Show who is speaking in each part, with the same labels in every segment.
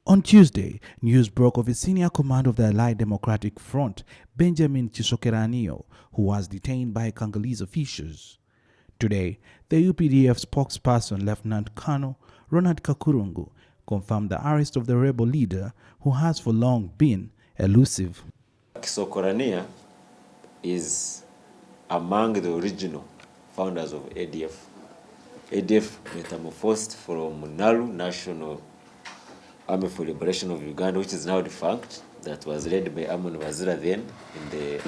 Speaker 1: On Tuesday, news broke of a senior commander of the Allied Democratic Front, Benjamin Kisokeranio, who was detained by Congolese officials. Today, the UPDF spokesperson, Lieutenant Colonel Ronald Kakurungu, confirmed the arrest of the rebel leader who has for long been elusive.
Speaker 2: Kisokeranio is among the original founders of ADF. ADF metamorphosed from NALU, National Army for Liberation of Uganda, which is now defunct, that was led by Amon Wazira then in the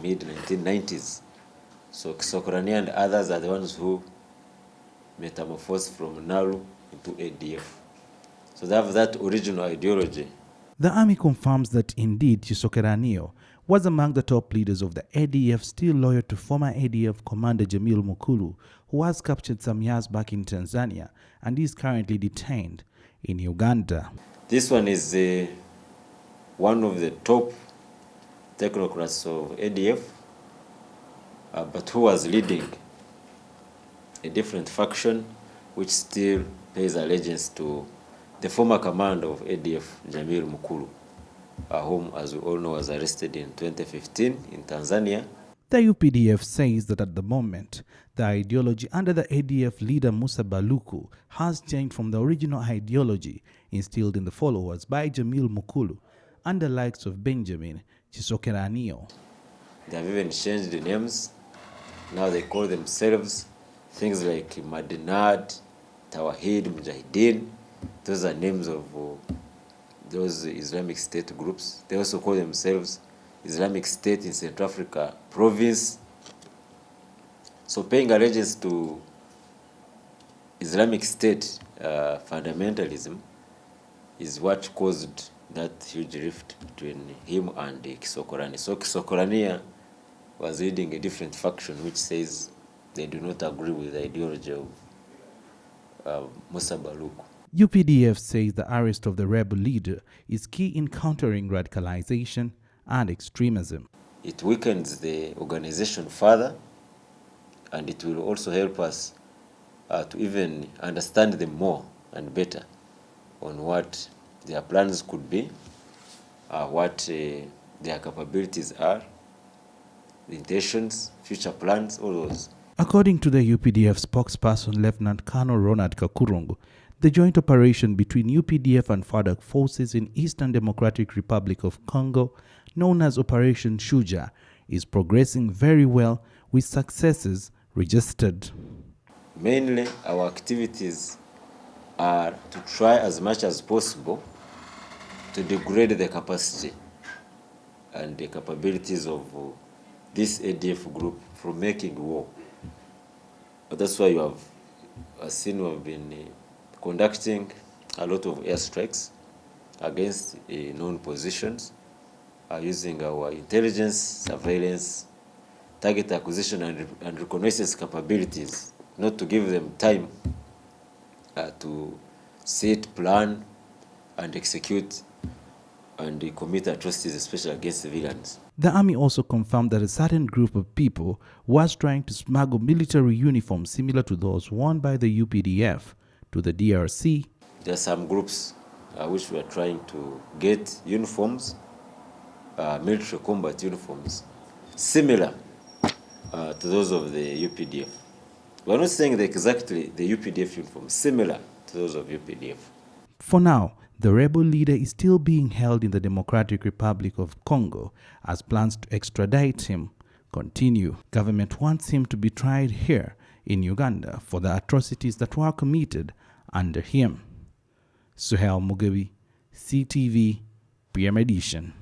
Speaker 2: mid-1990s. So Kisokeranio and others are the ones who metamorphosed from NALU into ADF. So they have that original ideology.
Speaker 1: The army confirms that indeed Kisokeranio was among the top leaders of the ADF, still loyal to former ADF commander Jamil Mukulu, who was captured some years back in Tanzania and is currently detained in Uganda.
Speaker 2: This one is one of the top technocrats of ADF, but who was leading a different faction which still pays allegiance to the former commander of ADF, Jamil Mukulu, whom, as we all know, was arrested in 2015 in Tanzania.
Speaker 1: The UPDF says that at the moment, the ideology under the ADF leader Musa Baluku has changed from the original ideology instilled in the followers by Jamil Mukulu and the likes of Benjamin Kisokeranio.
Speaker 2: They have even changed the names. Now they call themselves things like Madinat, Tawahid, Mujahideen. Those are names of those Islamic State groups. They also call themselves Islamic State in Central Africa province. So paying allegiance to Islamic State fundamentalism is what caused that huge rift between him and Kisokeranio. So Kisokeranio was leading a different faction which says they do not agree with the ideology of Musa Baluku.
Speaker 1: UPDF says the arrest of the rebel leader is key in countering radicalization and extremism.
Speaker 2: It weakens the organization further, and it will also help us to even understand them more and better on what their plans could be, what their capabilities are, the intentions, future plans, all those.
Speaker 1: According to the UPDF spokesperson, Lieutenant Colonel Ronald Kakurungu, the joint operation between UPDF and FARDC forces in Eastern Democratic Republic of Congo, known as Operation Shuja, is progressing very well with successes registered.
Speaker 2: Mainly, our activities are to try as much as possible to degrade the capacity and the capabilities of this ADF group from making war. But that's why you have seen we have been conducting a lot of airstrikes against known positions, using our intelligence, surveillance, target acquisition and reconnaissance capabilities, not to give them time to set, plan, and execute and commit atrocities, especially against civilians.
Speaker 1: The army also confirmed that a certain group of people was trying to smuggle military uniforms similar to those worn by the UPDF to the DRC.
Speaker 2: There are some groups which were trying to get uniforms, military combat uniforms, similar to those of the UPDF. We're not saying that exactly the UPDF uniform, similar to those of UPDF.
Speaker 1: For now, the rebel leader is still being held in the Democratic Republic of Congo as plans to extradite him continue. Government wants him to be tried here in Uganda for the atrocities that were committed under him. Suhail Mugabe, CTV, PM Edition.